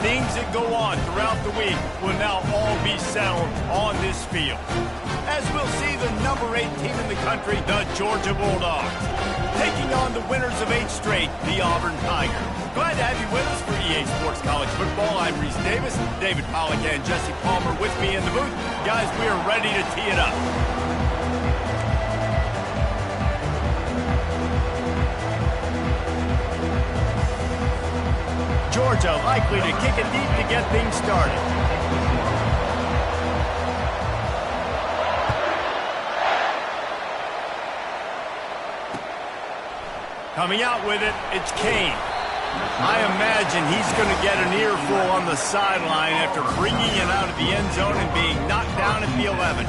things that go on throughout the week will now all be settled on this field. As we'll see the number 8 team in the country, the Georgia Bulldogs, taking on the winners of 8 straight, the Auburn Tigers. Glad to have you with us for EA Sports College Football. I'm Reese Davis, David Pollack and Jesse Palmer with me in the booth. Guys, we are ready to tee it up. Georgia likely to kick it deep to get things started. Coming out with it, it's Kane. I imagine he's going to get an earful on the sideline after bringing it out of the end zone and being knocked down at the 11.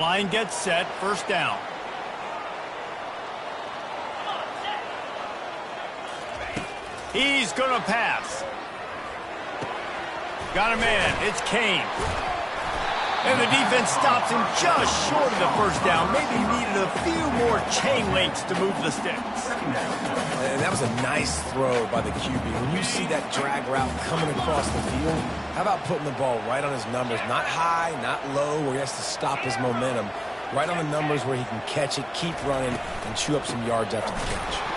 Line gets set, first down. He's going to pass. Got a man, it's Kane. And the defense stops him just short of the first down. Maybe he needed a few more chain links to move the sticks. And that was a nice throw by the QB. When you see that drag route coming across the field, how about putting the ball right on his numbers? Not high, not low, where he has to stop his momentum. Right on the numbers where he can catch it, keep running, and chew up some yards after the catch.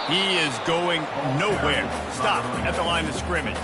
He is going nowhere. Stop at the line of scrimmage.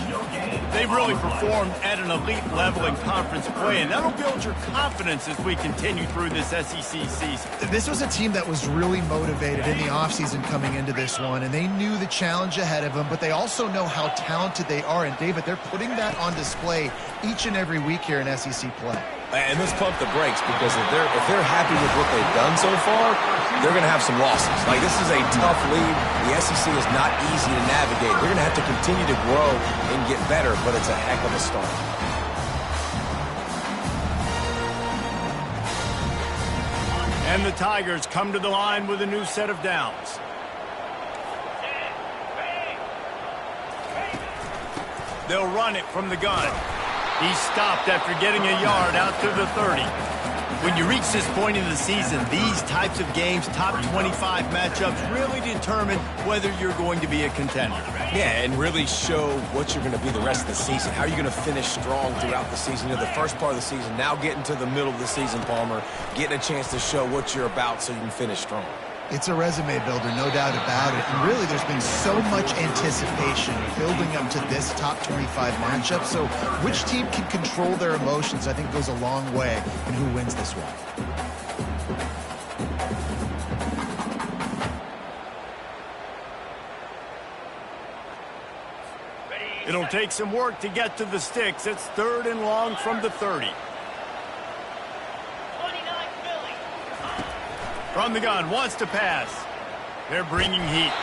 They've really performed at an elite level in conference play, and that'll build your confidence as we continue through this SEC season. This was a team that was really motivated in the offseason coming into this one, and they knew the challenge ahead of them, but they also know how talented they are. And, David, they're putting that on display each and every week here in SEC play. And let's pump the brakes, because if they're happy with what they've done so far, they're going to have some losses. Like, this is a tough league. The SEC is not easy to navigate. They're going to have to continue to grow and get better, but it's a heck of a start. And the Tigers come to the line with a new set of downs. They'll run it from the gun. He stopped after getting a yard out to the 30. When you reach this point in the season, these types of games, top 25 matchups, really determine whether you're going to be a contender. Yeah, and really show what you're going to be the rest of the season. How are you going to finish strong throughout the season? You know, the first part of the season, now getting to the middle of the season, Palmer, getting a chance to show what you're about so you can finish strong. It's a resume builder, no doubt about it. And really, there's been so much anticipation building up to this top 25 matchup. So which team can control their emotions, I think, goes a long way in who wins this one. It'll take some work to get to the sticks. It's 3rd and long from the 30. From the gun, wants to pass. They're bringing heat.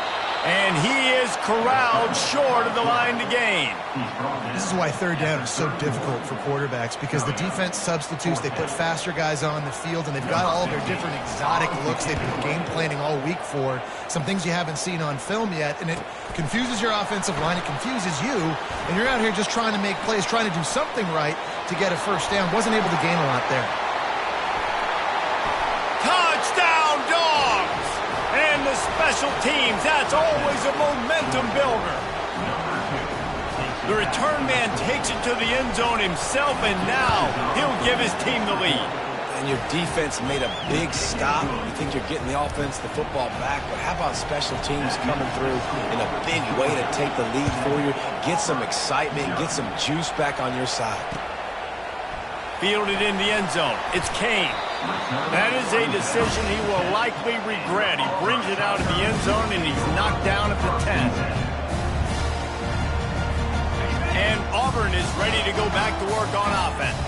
And he is corralled short of the line to gain. This is why 3rd down is so difficult for quarterbacks, because the defense substitutes, they put faster guys on the field, and they've got all of their different exotic looks they've been game planning all week for, some things you haven't seen on film yet, and it confuses your offensive line, it confuses you, and you're out here just trying to make plays, trying to do something right to get a first down. Wasn't able to gain a lot there. Touchdown, Dogs! And the special teams, that's always a momentum builder. The return man takes it to the end zone himself, and now he'll give his team the lead. And your defense made a big stop. You think you're getting the offense, the football back, but how about special teams coming through in a big way to take the lead for you, get some excitement, get some juice back on your side. Fielded in the end zone. It's Kane. That is a decision he will likely regret. He brings it out of the end zone, and he's knocked down at the 10. And Auburn is ready to go back to work on offense.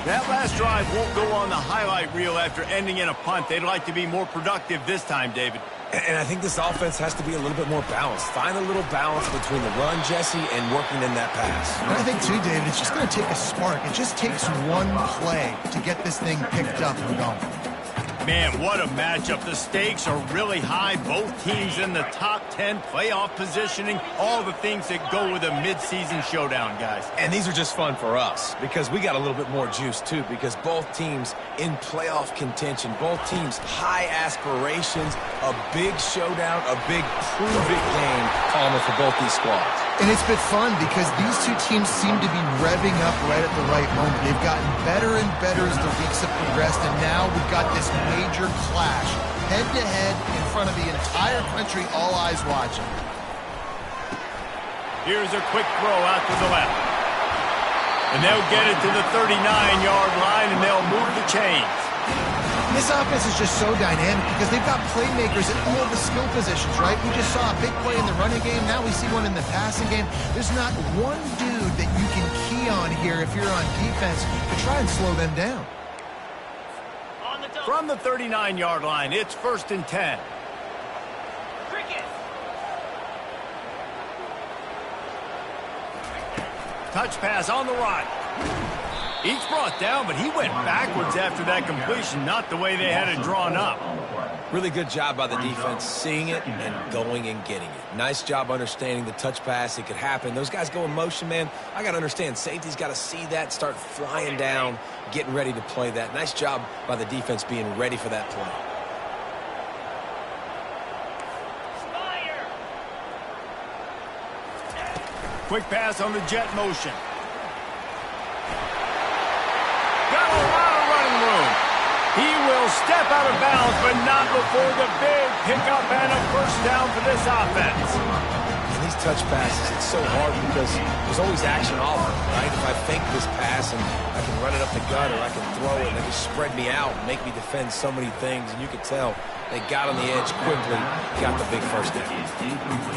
That last drive won't go on the highlight reel after ending in a punt. They'd like to be more productive this time, David. And I think this offense has to be a little bit more balanced. Find a little balance between the run, Jesse, and working in that pass. And I think, too, David, it's just going to take a spark. It just takes one play to get this thing picked up and going. Man, what a matchup. The stakes are really high. Both teams in the top 10, playoff positioning, all the things that go with a midseason showdown, guys. And these are just fun for us because we got a little bit more juice, too, because both teams in playoff contention, both teams high aspirations, a big showdown, a big prove-it game, Palmer, for both these squads. And it's been fun because these two teams seem to be revving up right at the right moment. They've gotten better and better as the weeks have progressed, and now we've got this major clash, head-to-head in front of the entire country, all eyes watching. Here's a quick throw out to the left. And they'll get it to the 39-yard line, and they'll move the chains. This offense is just so dynamic because they've got playmakers at all the skill positions, right? We just saw a big play in the running game. Now we see one in the passing game. There's not one dude that you can key on here if you're on defense to try and slow them down. From the 39-yard line, it's 1st and 10. Touch pass on the right. Each brought down, but he went backwards after that completion, not the way they had it drawn up. Really good job by the defense, seeing it and going and getting it. Nice job understanding the touch pass. It could happen. Those guys go in motion, man. I got to understand, safety's got to see that, start flying down, getting ready to play that. Nice job by the defense being ready for that play. Quick pass on the jet motion. Got a lot of running room. He will step out of bounds, but not before the big pickup and a first down for this offense. And these touch passes, it's so hard because there's always action offered, right? If I fake this pass and I can run it up the gut or I can throw it and they just spread me out and make me defend so many things, and you can tell they got on the edge quickly, got the big first down.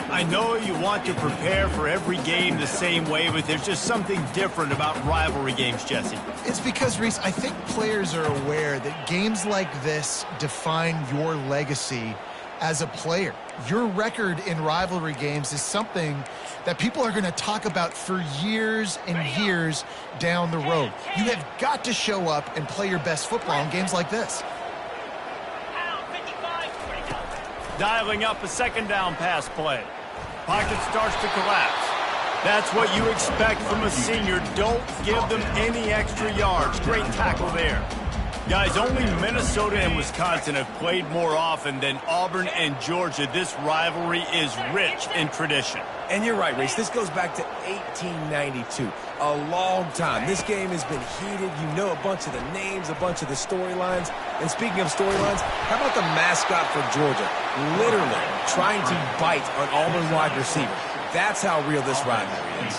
I know you want to prepare for every game the same way, but there's just something different about rivalry games, Jesse. It's because, Reese, I think players are aware that games like this define your legacy as a player. Your record in rivalry games is something that people are going to talk about for years and years down the road. You have got to show up and play your best football in games like this. Dialing up a 2nd down pass play. Pocket starts to collapse. That's what you expect from a senior. Don't give them any extra yards. Great tackle there. Guys, only Minnesota and Wisconsin have played more often than Auburn and Georgia. This rivalry is rich in tradition. And you're right, Reese. This goes back to 1892. A long time. This game has been heated. You know a bunch of the names, a bunch of the storylines. And speaking of storylines, how about the mascot for Georgia? Literally trying to bite an Auburn wide receiver. That's how real this rivalry is.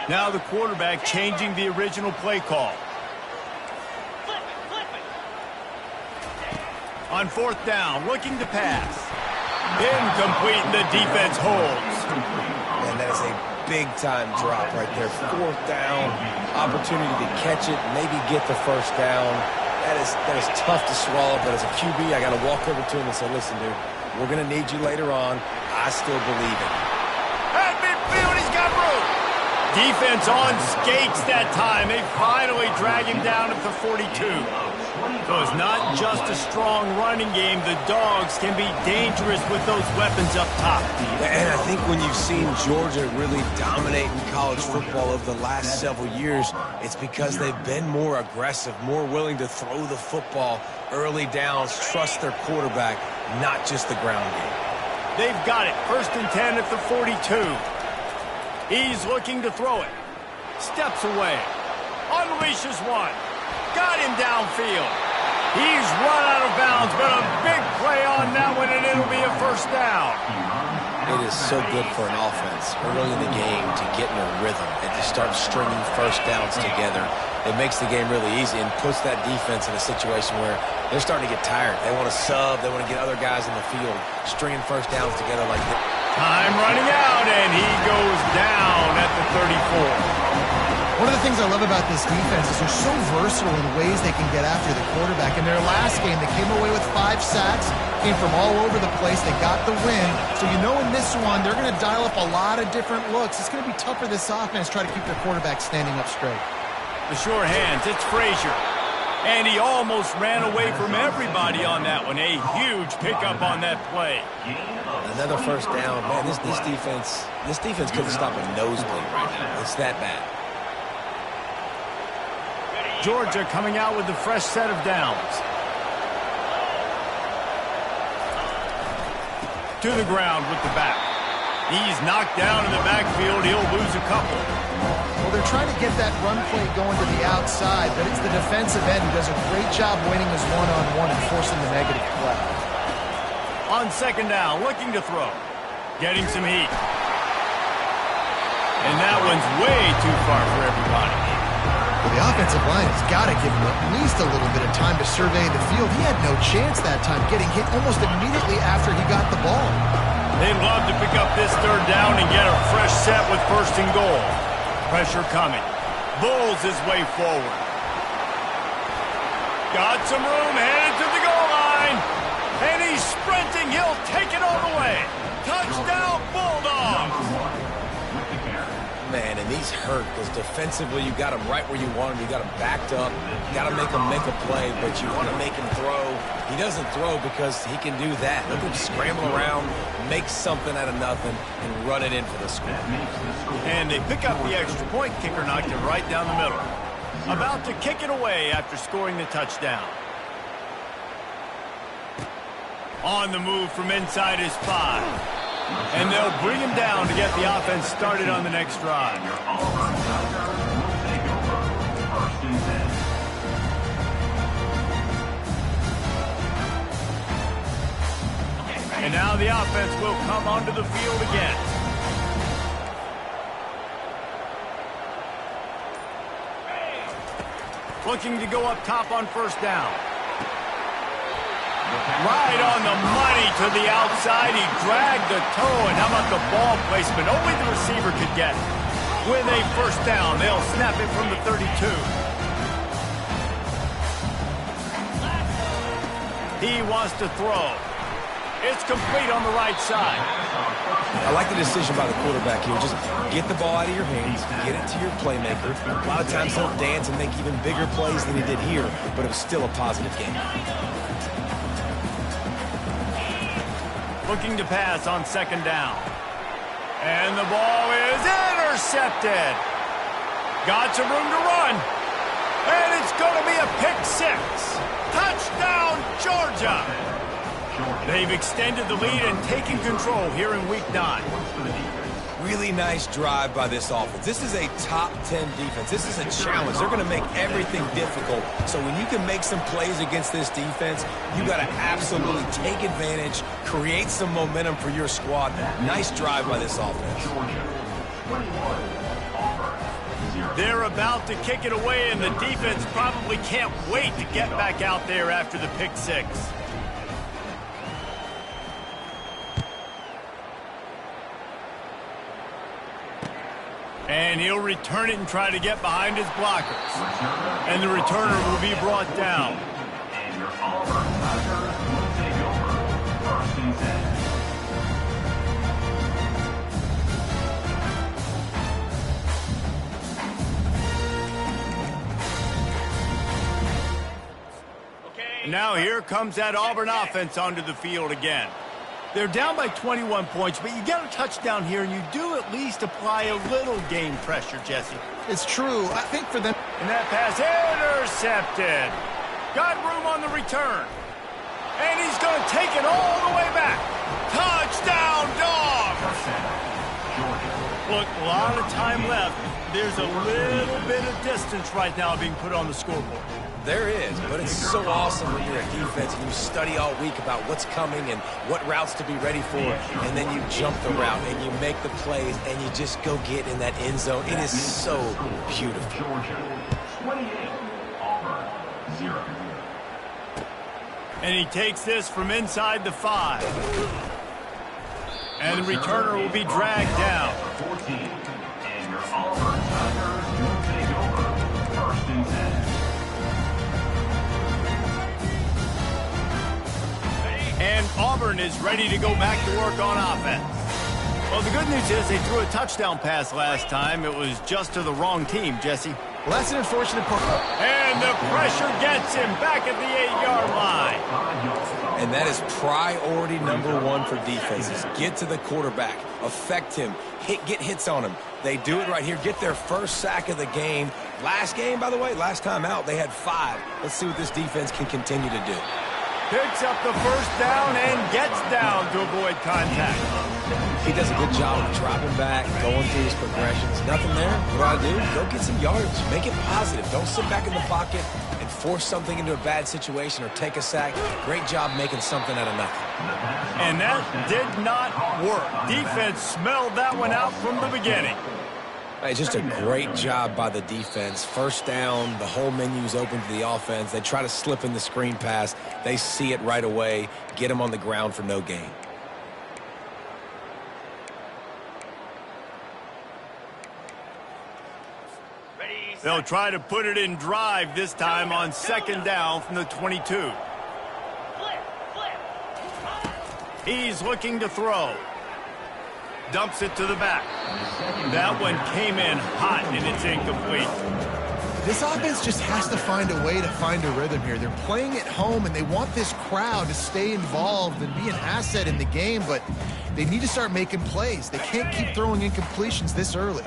Now the quarterback changing the original play call. On 4th down, looking to pass. Incomplete, and the defense holds. And that is a big-time drop right there. 4th down, opportunity to catch it, maybe get the first down. That is tough to swallow, but as a QB, I got to walk over to him and say, listen, dude, we're going to need you later on. I still believe it. At midfield, he's got room. Defense on skates that time. They finally drag him down at the 42. So it's not just a strong running game. The Dogs can be dangerous with those weapons up top. And I think when you've seen Georgia really dominate in college football over the last several years, it's because they've been more aggressive, more willing to throw the football early downs, trust their quarterback, not just the ground game. They've got it. 1st and 10 at the 42. He's looking to throw it. Steps away. Unleashes one. Got him downfield. He's run out of bounds, but a big play on that one, and it'll be a first down. It is so good for an offense early in the game to get in a rhythm and to start stringing first downs together. It makes the game really easy and puts that defense in a situation where they're starting to get tired. They want to sub. They want to get other guys in the field, stringing first downs together like that. Time running out, and he goes down at the 34. One of the things I love about this defense is they're so versatile in ways they can get after the quarterback. In their last game, they came away with 5 sacks, came from all over the place. They got the win. So you know in this one, they're going to dial up a lot of different looks. It's going to be tough for this offense to try to keep their quarterback standing up straight. The sure hands, it's Frazier. And he almost ran away from everybody on that one. A huge pickup on that play. Another first down. Man, this defense couldn't stop a nosebleed right now. It's that bad. Georgia coming out with a fresh set of downs. To the ground with the back. He's knocked down in the backfield. He'll lose a couple. Well, they're trying to get that run play going to the outside, but it's the defensive end who does a great job winning his one-on-one and forcing the negative play. On second down, looking to throw. Getting some heat. And that one's way too far for everybody. Well, the offensive line has got to give him at least a little bit of time to survey the field. He had no chance that time, getting hit almost immediately after he got the ball. They'd love to pick up this third down and get a fresh set with first and goal. Pressure coming. Bulls his way forward. Got some room, headed to the goal line. And he's sprinting. He'll take it all the way. Touchdown, Bulldogs. Man, and these hurt because defensively you got him right where you want him. You got him backed up. You got to make him make a play, but you want to make him throw. He doesn't throw because he can do that. Look at him scramble around, make something out of nothing, and run it in for the score. And they pick up the extra point. Kicker knocked it right down the middle. About to kick it away after scoring the touchdown. On the move from inside his 5. And they'll bring him down to get the offense started on the next drive. And now the offense will come onto the field again. Looking to go up top on first down. Right on the money to the outside. He dragged the toe, and how about the ball placement? Only the receiver could get it. With a first down, they'll snap it from the 32. He wants to throw. It's complete on the right side. I like the decision by the quarterback here. Just get the ball out of your hands, get it to your playmaker. A lot of times he'll dance and make even bigger plays than he did here, but it was still a positive game. Looking to pass on second down. And the ball is intercepted. Got some room to run. And it's going to be a pick 6. Touchdown, Georgia. They've extended the lead and taken control here in Week 9. Really nice drive by this offense. This is a top 10 defense. This is a challenge. They're going to make everything difficult. So when you can make some plays against this defense, you got to absolutely take advantage, create some momentum for your squad. Nice drive by this offense. They're about to kick it away, and the defense probably can't wait to get back out there after the pick 6. And he'll return it and try to get behind his blockers. And the returner will be brought down. Now here comes that Auburn offense onto the field again. They're down by 21 points, but you get a touchdown here, and you do at least apply a little game pressure, Jesse. It's true. I think for them... And that pass intercepted. Got room on the return. And he's going to take it all the way back. Touchdown, Dogs! Look, a lot of time left. There's a little bit of distance right now being put on the scoreboard. There is, but it's so awesome when you're a defense and you study all week about what's coming and what routes to be ready for, and then you jump the route and you make the plays and you just go get in that end zone. It is so beautiful. And he takes this from inside the 5. And the returner will be dragged down. is ready to go back to work on offense. Well, the good news is they threw a touchdown pass last time. It was just to the wrong team, Jesse. Well, that's an unfortunate part. And the pressure gets him back at the 8-yard line. And that is priority number one for defenses. Get to the quarterback. Affect him. Get hits on him. They do it right here. Get their first sack of the game. Last game, by the way, last time out, they had 5. Let's see what this defense can continue to do. Picks up the first down and gets down to avoid contact. He does a good job of dropping back, going through his progressions. Nothing there. What do I do? Go get some yards. Make it positive. Don't sit back in the pocket and force something into a bad situation or take a sack. Great job making something out of nothing. And that did not work. Defense smelled that one out from the beginning. Hey, just a great job by the defense. First down, the whole menu's open to the offense. They try to slip in the screen pass. They see it right away. Get them on the ground for no gain. They'll try to put it in drive this time on second down from the 22. He's looking to throw. Dumps it to the back. That one came in hot, and it's incomplete. This offense just has to find a way to find a rhythm here. They're playing at home, and they want this crowd to stay involved and be an asset in the game, but they need to start making plays. They can't keep throwing incompletions this early.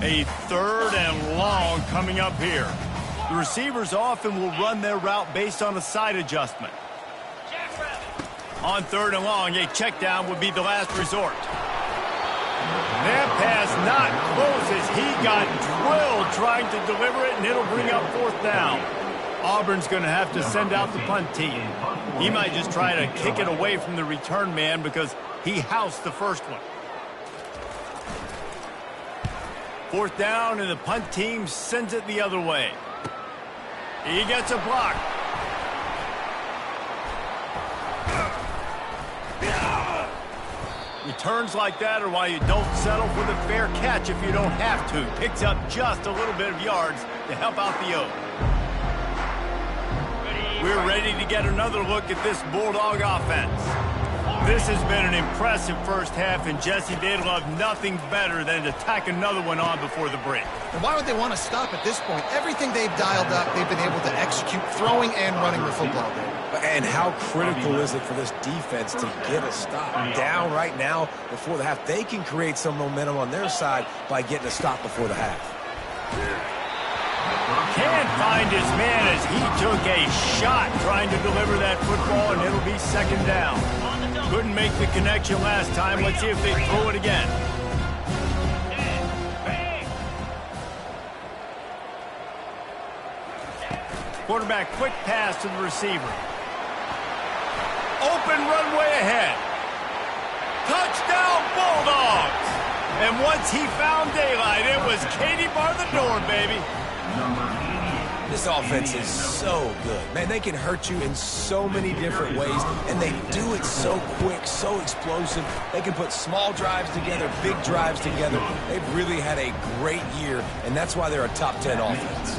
A 3rd and long coming up here. The receivers often will run their route based on a side adjustment. On 3rd and long, a check down would be the last resort. That pass not close as he got drilled trying to deliver it, and it'll bring up 4th down. Auburn's going to have to send out the punt team. He might just try to kick it away from the return man because he housed the first one. 4th down, and the punt team sends it the other way. He gets a block. Returns like that are why you don't settle for the fair catch if you don't have to. Picks up just a little bit of yards to help out the Oak. We're ready to get another look at this Bulldog offense. This has been an impressive first half, and Jesse, they'd love nothing better than to tack another one on before the break. And why would they want to stop at this point? Everything they've dialed up, they've been able to execute, throwing and running the football game. And how critical is it for this defense to get a stop? Down right now before the half. They can create some momentum on their side by getting a stop before the half. Can't find his man as he took a shot trying to deliver that football, and it'll be second down. Couldn't make the connection last time. Let's see if they throw it again. Quarterback quick pass to the receiver. Open runway ahead. Touchdown Bulldogs! And once he found daylight, it was Katie bar the door, baby. This offense is so good. Man, they can hurt you in so many different ways, and they do it so quick, so explosive. They can put small drives together, big drives together. They've really had a great year, and that's why they're a top 10 offense.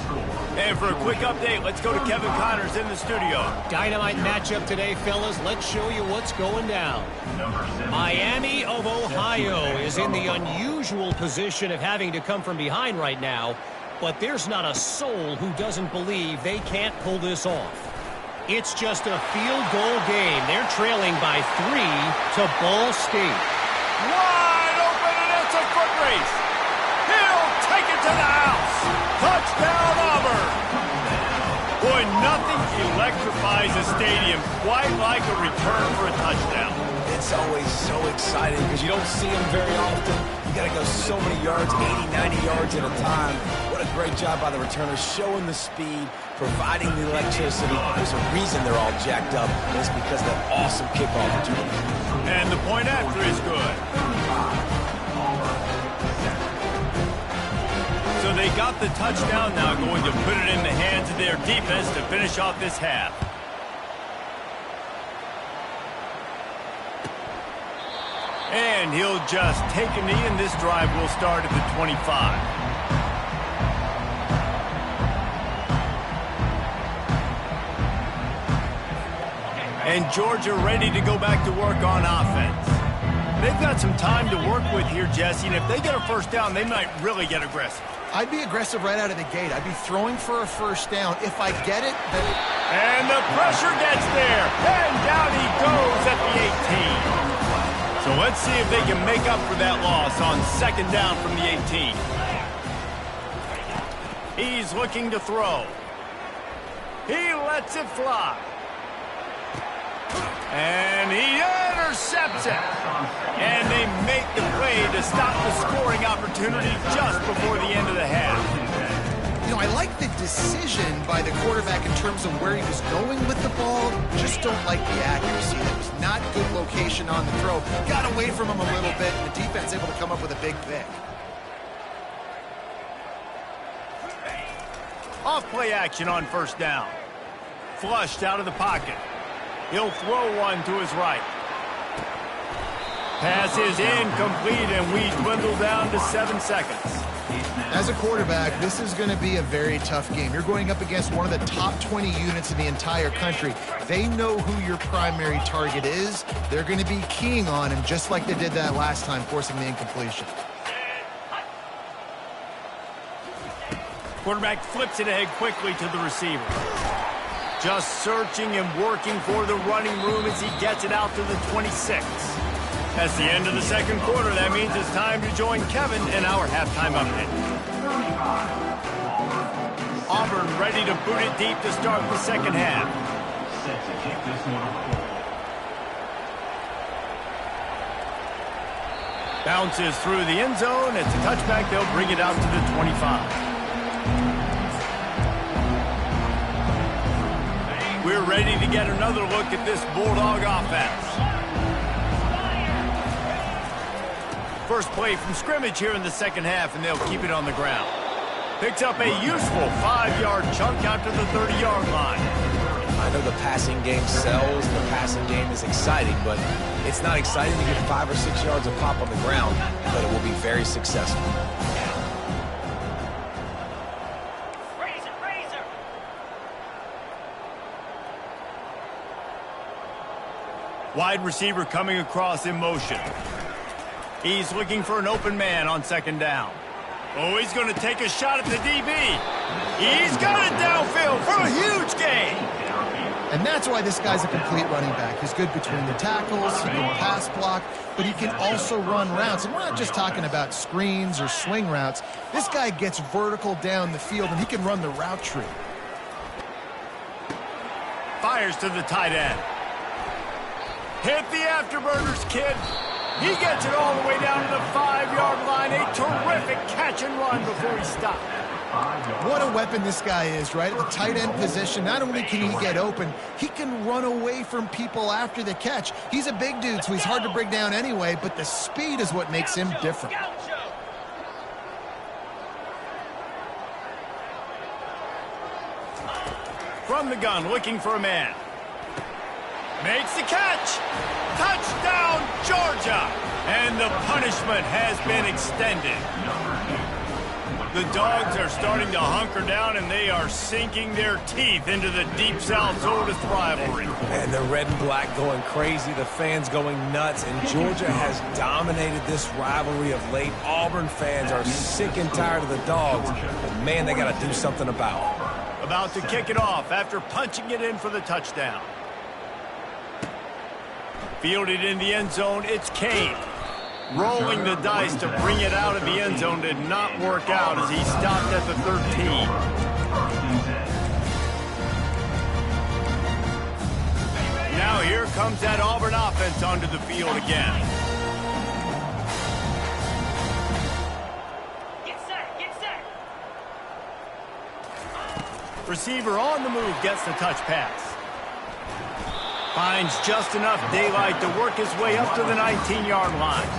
And for a quick update, let's go to Kevin Connors in the studio. Dynamite matchup today, fellas. Let's show you what's going down. Miami of Ohio is in the unusual position of having to come from behind right now, but there's not a soul who doesn't believe they can't pull this off. It's just a field goal game. They're trailing by 3 to Ball State. Wide open, and it's a foot race. He'll take it to the house. Touchdown, Auburn. Boy, nothing electrifies a stadium quite like a return for a touchdown. It's always so exciting because you don't see them very often. You got to go so many yards, 80, 90 yards at a time. What a great job by the returners, showing the speed, providing the electricity. There's a reason they're all jacked up, and it's because of that awesome kickoff return. And the point after is good. So they got the touchdown now, going to put it in the hands of their defense to finish off this half. And he'll just take a knee, and this drive will start at the 25. And Georgia ready to go back to work on offense. They've got some time to work with here, Jesse, and if they get a first down, they might really get aggressive. I'd be aggressive right out of the gate. I'd be throwing for a first down. If I get it, then... And the pressure gets there. And down he goes at the 18. So let's see if they can make up for that loss on second down from the 18. He's looking to throw. He lets it fly. And he intercepts it. And they make the play to stop the scoring opportunity just before the end of the half. You know, I like the decision by the quarterback in terms of where he was going with the ball. Just don't like the accuracy. That was not good location on the throw. Got away from him a little bit, and the defense able to come up with a big pick. Off play action on first down. Flushed out of the pocket. He'll throw one to his right. Pass is incomplete, and we dwindle down to 7 seconds. As a quarterback, this is going to be a very tough game. You're going up against one of the top 20 units in the entire country. They know who your primary target is. They're going to be keying on him just like they did that last time, forcing the incompletion. Quarterback flips it ahead quickly to the receiver. Just searching and working for the running room as he gets it out to the 26. That's the end of the second quarter. That means it's time to join Kevin in our halftime update. Auburn ready to boot it deep to start the second half. Bounces through the end zone. It's a touchback. They'll bring it out to the 25. We're ready to get another look at this Bulldog offense. First play from scrimmage here in the second half, and they'll keep it on the ground. Picks up a useful 5-yard chunk out to the 30-yard line. I know the passing game sells, and the passing game is exciting, but it's not exciting to get 5 or 6 yards of pop on the ground, but it will be very successful. Wide receiver coming across in motion. He's looking for an open man on second down. Oh, he's going to take a shot at the DB. He's got it downfield for a huge gain. And that's why this guy's a complete running back. He's good between the tackles, he can pass block, but he can also run routes. And we're not just talking about screens or swing routes. This guy gets vertical down the field, and he can run the route tree. Fires to the tight end. Hit the afterburners, kid. He gets it all the way down to the 5-yard line. A terrific catch and run before he stopped. What a weapon this guy is, right? At the tight end position, not only can he get open, he can run away from people after the catch. He's a big dude, so he's hard to bring down anyway, but the speed is what makes him different. From the gun, looking for a man. Makes the catch. Touchdown, Georgia. And the punishment has been extended. The Dogs are starting to hunker down, and they are sinking their teeth into the Deep South's oldest rivalry. And the red and black going crazy, the fans going nuts, and Georgia has dominated this rivalry of late. Auburn fans are sick and tired of the Dogs, but man, they got to do something about it. About to kick it off after punching it in for the touchdown. Fielded in the end zone, it's Kane. Rolling the dice to bring it out of the end zone did not work out as he stopped at the 13. Now here comes that Auburn offense onto the field again. Get set, get set. Receiver on the move gets the touch pass. Finds just enough daylight to work his way up to the 19-yard line.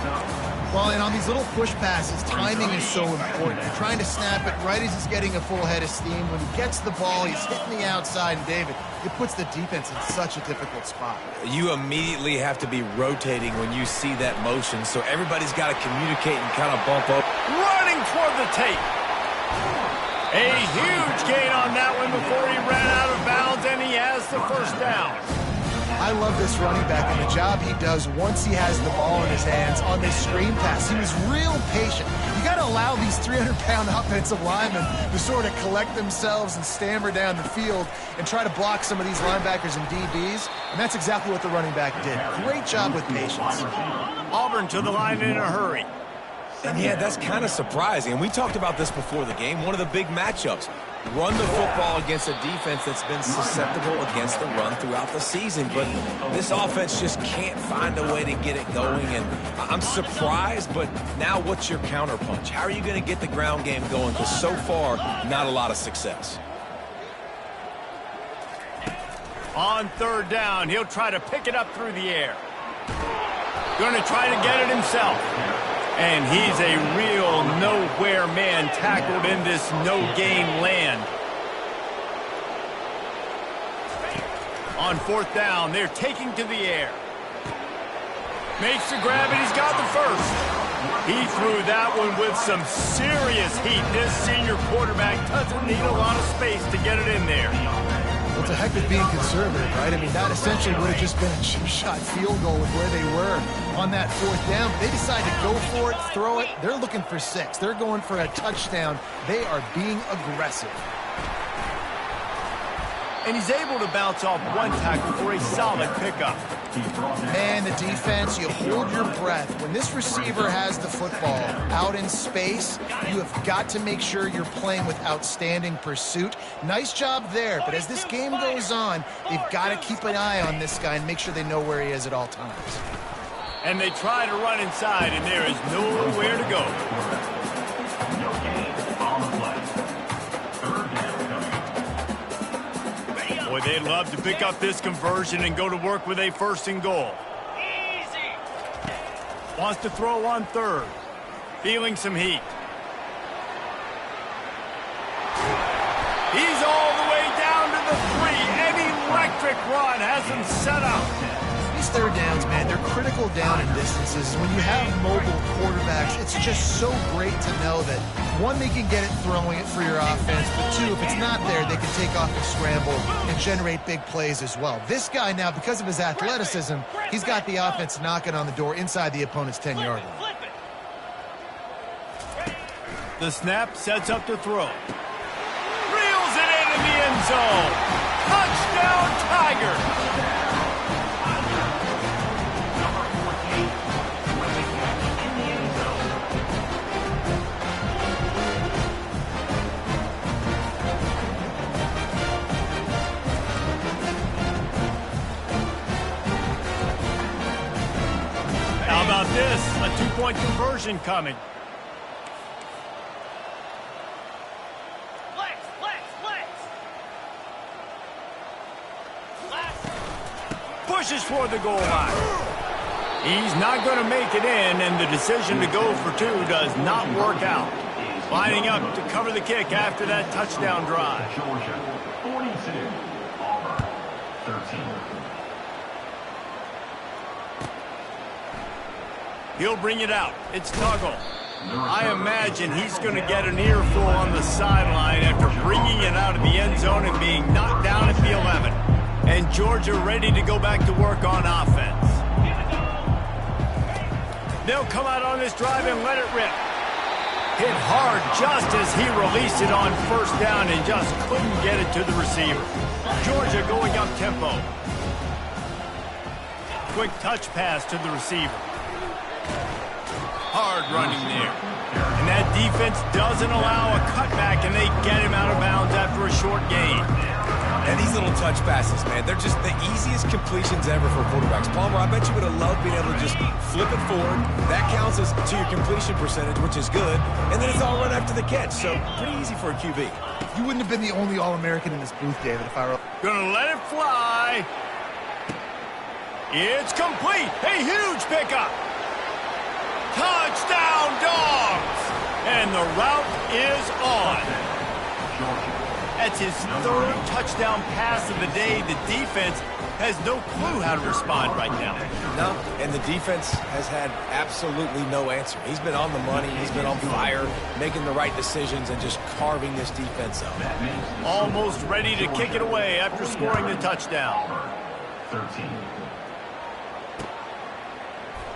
Well, and on these little push passes, timing is so important. You're trying to snap it right as he's getting a full head of steam. When he gets the ball, he's hitting the outside, and David, it puts the defense in such a difficult spot. You immediately have to be rotating when you see that motion, so everybody's got to communicate and kind of bump up. Running toward the tape. A huge gain on that one before he ran out of bounds, and he has the first down. I love this running back and the job he does once he has the ball in his hands on this screen pass. He was real patient. You got to allow these 300-pound offensive linemen to sort of collect themselves and stammer down the field and try to block some of these linebackers and DBs, and that's exactly what the running back did. Great job with patience. Auburn to the line in a hurry. And yeah, that's kind of surprising. And we talked about this before the game. One of the big matchups. Run the football against a defense that's been susceptible against the run throughout the season. But this offense just can't find a way to get it going. And I'm surprised, but now what's your counterpunch? How are you going to get the ground game going? Because so far, not a lot of success. On third down, he'll try to pick it up through the air. Going to try to get it himself. And he's a real nowhere man tackled in this no-gain land. On fourth down, they're taking to the air. Makes the grab, and he's got the first. He threw that one with some serious heat. This senior quarterback doesn't need a lot of space to get it in there. Well, it's a heck of being conservative, right? I mean, that essentially would have just been a chip-shot field goal with where they were on that fourth down. But they decided to go for it, throw it. They're looking for 6. They're going for a touchdown. They are being aggressive. And he's able to bounce off one tackle for a solid pickup. Man, the defense, you hold your breath. When this receiver has the football out in space, you have got to make sure you're playing with outstanding pursuit. Nice job there, but as this game goes on, they've got to keep an eye on this guy and make sure they know where he is at all times. And they try to run inside, and there is nowhere to go. Boy, they'd love to pick up this conversion and go to work with a 1st and goal. Easy. Wants to throw on third. Feeling some heat. He's all the way down to the 3. An electric run has him set up. These third downs, man, they're critical down in distances. When you have mobile quarterbacks, it's just so great to know that, 1, they can get it throwing it for your offense, but 2, if it's not there, they can take off and scramble and generate big plays as well. This guy now, because of his athleticism, he's got the offense knocking on the door inside the opponent's 10-yard line. The snap sets up to throw. Reels it into the end zone. Touchdown, Tigers! How about this? A 2-point conversion coming. Pushes for the goal line. He's not going to make it in, and the decision to go for 2 does not work out. Lining up to cover the kick after that touchdown drive. Georgia, 42, Auburn, 13. He'll bring it out. It's Tuggle. I imagine he's going to get an earful on the sideline after bringing it out of the end zone and being knocked down at the 11. And Georgia ready to go back to work on offense. They'll come out on this drive and let it rip. Hit hard just as he released it on 1st down and just couldn't get it to the receiver. Georgia going up tempo. Quick touch pass to the receiver. Hard running there. And that defense doesn't allow a cutback, and they get him out of bounds after a short gain. And these little touch passes, man, they're just the easiest completions ever for quarterbacks. Palmer, I bet you would have loved being able to just flip it forward. That counts as to your completion percentage, which is good. And then it's all run after the catch, so pretty easy for a QB. You wouldn't have been the only All-American in this booth, David, if I were... Gonna let it fly. It's complete. A huge pickup. Touchdown, Dogs! And the route is on. That's his 3rd touchdown pass of the day. The defense has no clue how to respond right now. No, and the defense has had absolutely no answer. He's been on the money. He's been on fire, making the right decisions and just carving this defense up. Almost ready to kick it away after scoring the touchdown. 13.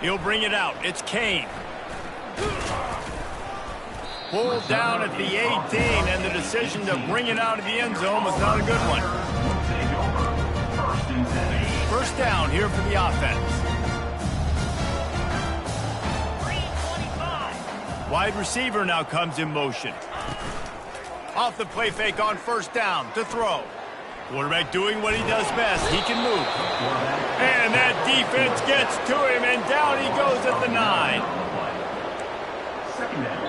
He'll bring it out. It's Kane. Pulled down at the 18, and the decision to bring it out of the end zone was not a good one. First down here for the offense. Wide receiver now comes in motion. Off the play fake on first down to throw. Quarterback doing what he does best. He can move. And that defense gets to him, and down he goes at the 9. Second down.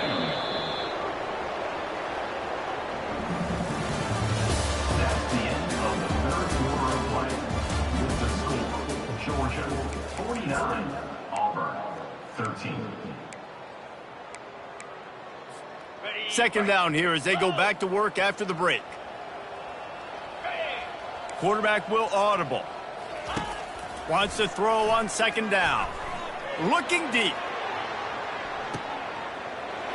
That's the end of the third quarter of play. With the score, Georgia 49, Auburn 13. Second down here as they go back to work after the break. Quarterback will audible. Wants to throw on second down. Looking deep.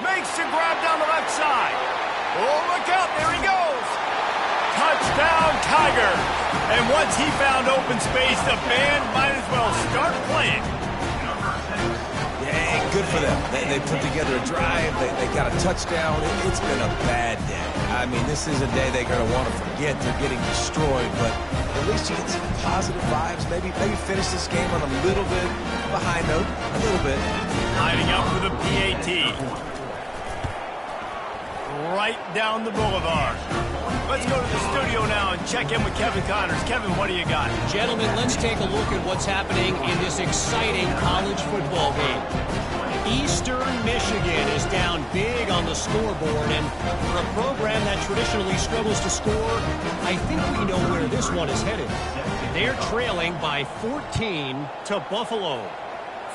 Makes the grab down the left side. Oh, look out. There he goes. Touchdown, Tigers. And once he found open space, the band might as well start playing. Yeah, good for them. They put together a drive. They got a touchdown. It's been a bad day. I mean, this is a day they're going to want to forget. They're getting destroyed, but at least you get some positive vibes. Maybe finish this game on a little bit of a high note. A little bit. Lining up for the PAT. Right down the boulevard. Let's go to the studio now and check in with Kevin Connors. Kevin, what do you got? Gentlemen, let's take a look at what's happening in this exciting college football game. Eastern Michigan is down big on the scoreboard, and for a program that traditionally struggles to score, I think we know where this one is headed. They're trailing by 14 to Buffalo.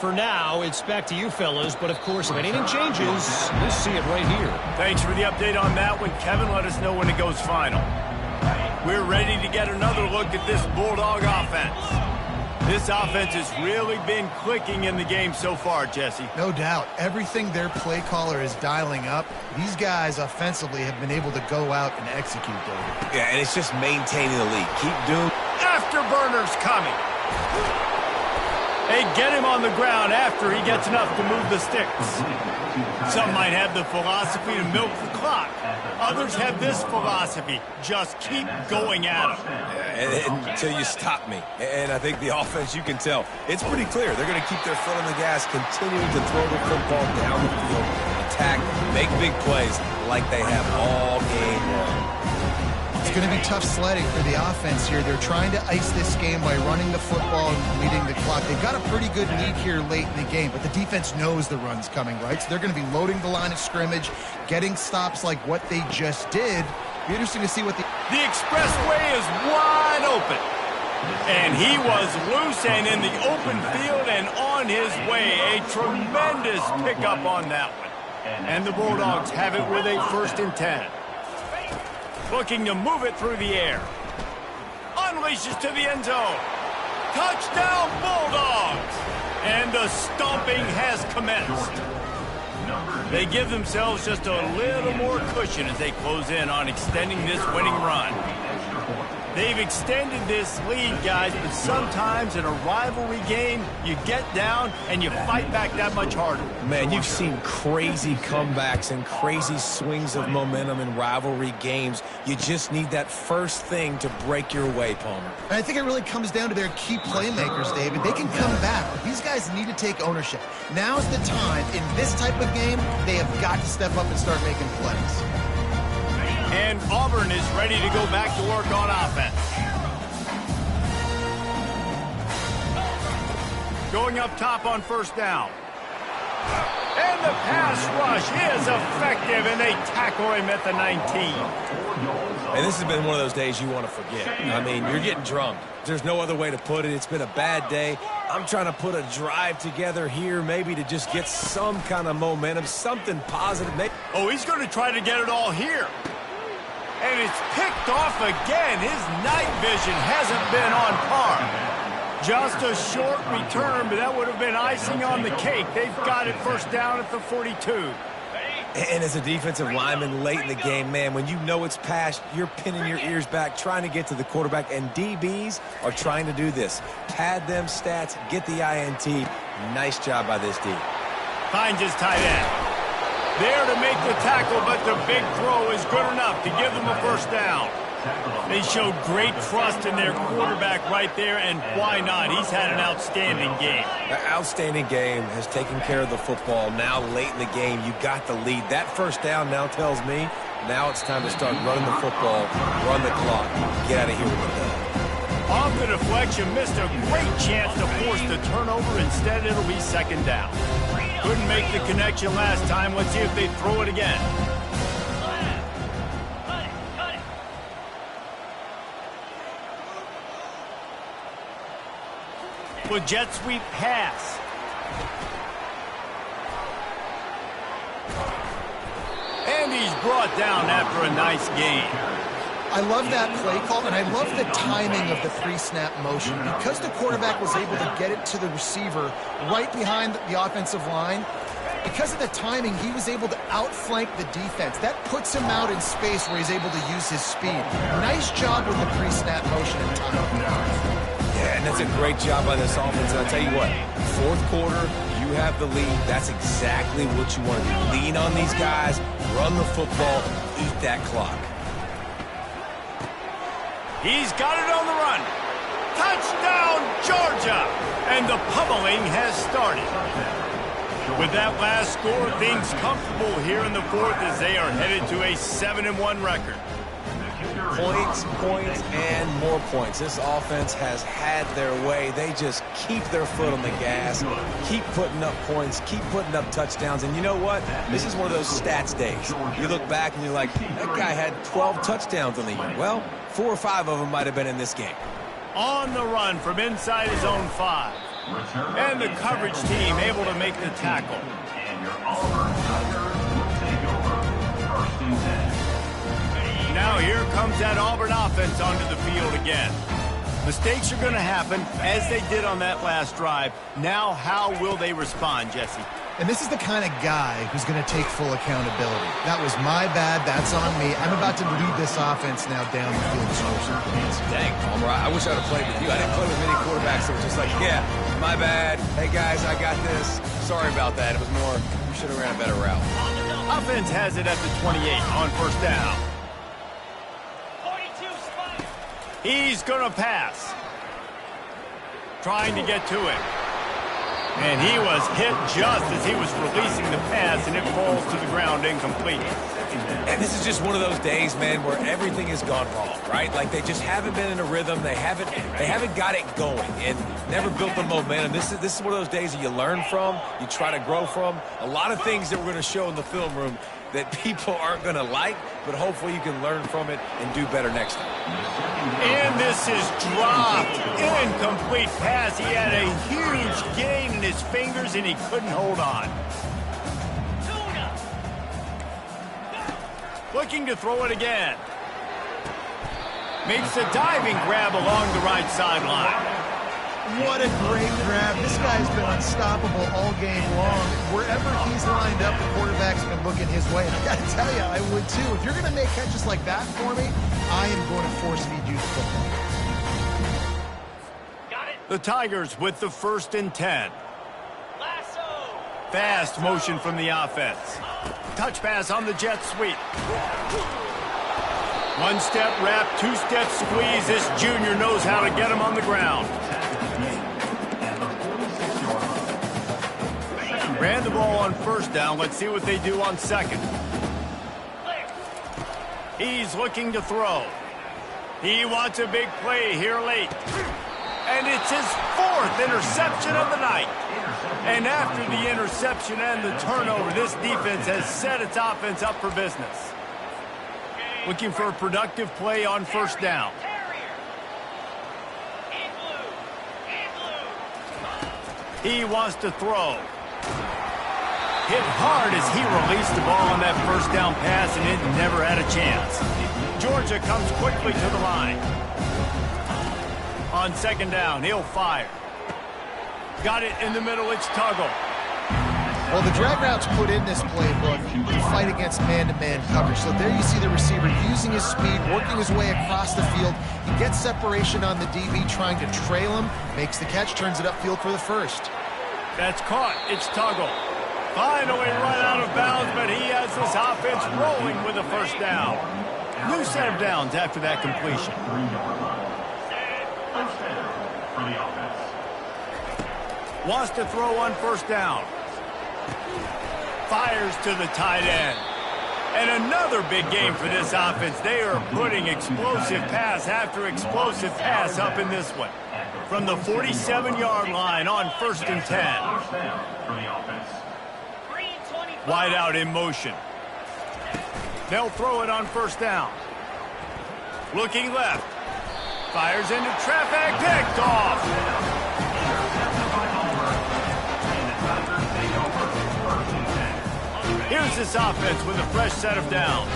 For now, it's back to you fellas, but of course, if anything changes, you'll see it right here. Thanks for the update on that one, Kevin. Let us know when it goes final. We're ready to get another look at this Bulldog offense. This offense has really been clicking in the game so far, Jesse. No doubt. Everything their play caller is dialing up, these guys offensively have been able to go out and execute, David. Yeah, and it's just maintaining the lead. Keep doing. Afterburners coming. They get him on the ground after he gets enough to move the sticks. Some might have the philosophy to milk the clock. Others have this philosophy. Just keep going at him. Until you stop me. And I think the offense, you can tell, it's pretty clear. They're going to keep their foot on the gas, continuing to throw the football down the field, attack, make big plays like they have all game long. It's going to be tough sledding for the offense here. They're trying to ice this game by running the football and leading the clock. They've got a pretty good lead here late in the game, but the defense knows the run's coming, right? So they're going to be loading the line of scrimmage, getting stops like what they just did. Be interesting to see what the expressway is wide open. And he was loose and in the open field and on his way. A tremendous pickup on that one. And the Bulldogs have it with a 1st and 10. Looking to move it through the air. Unleashes to the end zone. Touchdown, Bulldogs! And the stomping has commenced. They give themselves just a little more cushion as they close in on extending this winning run. They've extended this lead, guys, but sometimes in a rivalry game, you get down and you fight back that much harder. Man, you've seen crazy comebacks and crazy swings of momentum in rivalry games. You just need that first thing to break your way, Palmer. And I think it really comes down to their key playmakers, David. They can come back, but these guys need to take ownership. Now's the time. In this type of game, they have got to step up and start making plays. And Auburn is ready to go back to work on offense. Going up top on first down. And the pass rush is effective, and they tackle him at the 19. And this has been one of those days you want to forget. I mean, you're getting drummed. There's no other way to put it. It's been a bad day. I'm trying to put a drive together here, maybe to just get some kind of momentum, something positive. Oh, he's going to try to get it all here. And it's picked off again. His night vision hasn't been on par. Just a short return, but that would have been icing on the cake. They've got it first down at the 42. And as a defensive lineman late in the game, man, when you know it's past, you're pinning your ears back, trying to get to the quarterback, and DBs are trying to do this. Pad them stats, get the INT. Nice job by this D. Finds his tight end. There to make the tackle, but the big throw is good enough to give them a first down. They showed great trust in their quarterback right there, and why not? He's had an outstanding game. An outstanding game, has taken care of the football. Now late in the game, you got the lead. That first down now tells me now it's time to start running the football, run the clock, get out of here with the ball. Off the deflection, missed a great chance to force the turnover. Instead, it'll be second down. Couldn't make the connection last time. Let's see if they throw it again. With jet sweep pass. And he's brought down after a nice gain. I love that play call, and I love the timing of the pre-snap motion. Because the quarterback was able to get it to the receiver right behind the offensive line, because of the timing, he was able to outflank the defense. That puts him out in space where he's able to use his speed. Nice job with the pre-snap motion and timing. Yeah, and that's a great job by this offense. And I'll tell you what, fourth quarter, you have the lead. That's exactly what you want to do. Lean on these guys, run the football, eat that clock. He's got it on the run. Touchdown, Georgia! And the pummeling has started. With that last score, things comfortable here in the fourth as they are headed to a 7-1 record. Points, and more points. This offense has had their way. They just keep their foot on the gas, keep putting up points, keep putting up touchdowns. And you know what? This is one of those stats days. You look back and you're like, that guy had 12 touchdowns on the year. Well, 4 or 5 of them might have been in this game. On the run from inside his own 5. And the coverage team able to make the tackle. And your Auburn Tigers will take over first and 10. Now here comes that Auburn offense onto the field again. Mistakes are going to happen, as they did on that last drive. Now how will they respond, Jesse? And this is the kind of guy who's going to take full accountability. That was my bad. That's on me. I'm about to lead this offense now down the field. Dang, Palmer, I wish I'd have played with you. I didn't play with many quarterbacks that were just like, yeah, my bad. Hey, guys, I got this. Sorry about that. It was more, you should have ran a better route. Offense has it at the 28 on first down. He's going to pass. Trying to get to it. And he was hit just as he was releasing the pass, and it falls to the ground incomplete. And this is just one of those days, man, where everything has gone wrong, right? Like they just haven't been in a rhythm. They haven't got it going and never built the momentum. This is one of those days that you learn from, you try to grow from. A lot of things that we're going to show in the film room that people aren't going to like, but hopefully you can learn from it and do better next time. And this is dropped. Incomplete pass. He had a huge gain in his fingers, and he couldn't hold on. Looking to throw it again. Makes a diving grab along the right sideline. What a great grab. This guy's been unstoppable all game long. Wherever he's lined up, the quarterback's been looking his way. And I got to tell you, I would too. If you're going to make catches like that for me, I am going to force feed you the football. Got it. The Tigers with the 1st and 10. Fast motion from the offense. Touch pass on the jet sweep. 1-step wrap, 2-step squeeze. This junior knows how to get him on the ground. Ran the ball on first down. Let's see what they do on second. He's looking to throw. He wants a big play here late. And it's his 4th interception of the night. And after the interception and the turnover, this defense has set its offense up for business. Looking for a productive play on first down. He wants to throw. Hit hard as he released the ball on that first down pass, and it never had a chance. Georgia comes quickly to the line. On second down, he'll fire. Got it in the middle, it's Tuggle. Well, the drag routes put in this playbook to fight against man-to-man coverage. So there you see the receiver using his speed, working his way across the field. He gets separation on the DB, trying to trail him, makes the catch, turns it upfield for the first. That's caught. It's Tuggle. Finally run out of bounds, but he has this offense rolling with a first down. New set of downs after that completion. First down for the offense. Wants to throw on first down. Fires to the tight end. And another big game for this offense. They are putting explosive pass after explosive pass up in this one. From the 47-yard line on 1st and 10. First down for the offense. Wide out in motion. They'll throw it on first down. Looking left. Fires into traffic. Picked off. Here's this offense with a fresh set of downs.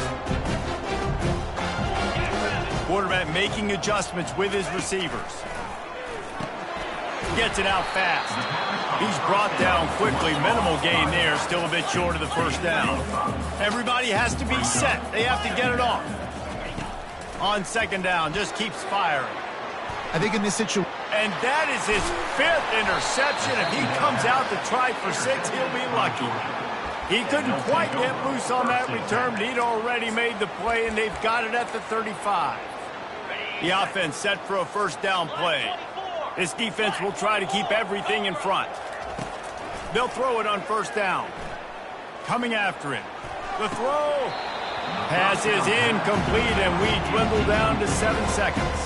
Quarterback making adjustments with his receivers. Gets it out fast. He's brought down quickly. Minimal gain there. Still a bit short of the first down. Everybody has to be set. They have to get it off. On second down, just keeps firing. I think in this situation... And that is his 5th interception. If he comes out to try for 6, he'll be lucky. He couldn't quite get loose on that return, but he'd already made the play, and they've got it at the 35. The offense set for a first down play. This defense will try to keep everything in front. They'll throw it on first down. Coming after it. The throw. Pass is incomplete, and we dwindle down to 7 seconds.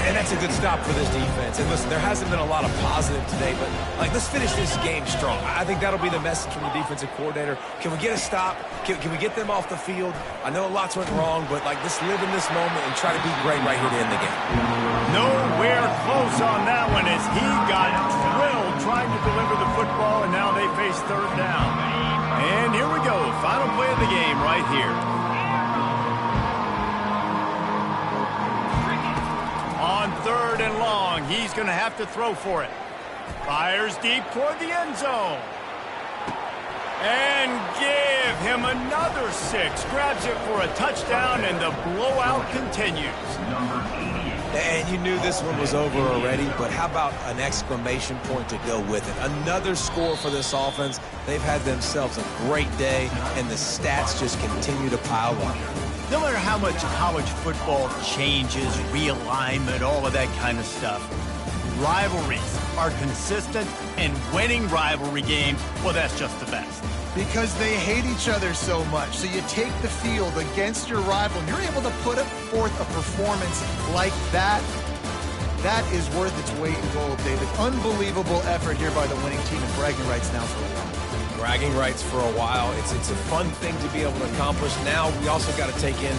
And that's a good stop for this defense. And listen, there hasn't been a lot of positive today, but let's finish this game strong. I think that'll be the message from the defensive coordinator. Can we get a stop? Can we get them off the field? I know lots went wrong, but let's live in this moment and try to be great right here to end the game. Nowhere close on that one as he got drilled trying to deliver the football, and now they face third down. And here we go, final play of the game right here. On 3rd and long, he's going to have to throw for it. Fires deep toward the end zone. And give him another 6. Grabs it for a touchdown, and the blowout continues. And you knew this one was over already, but how about an exclamation point to go with it? Another score for this offense. They've had themselves a great day, and the stats just continue to pile up. No matter how much college football changes, realignment, all of that kind of stuff, rivalries are consistent, and winning rivalry games, well, that's just the best. Because they hate each other so much. So you take the field against your rival, and you're able to put forth a performance like that. That is worth its weight in gold, David. Unbelievable effort here by the winning team, and bragging rights now for a while. Bragging rights for a while. It's a fun thing to be able to accomplish. Now we also got to take in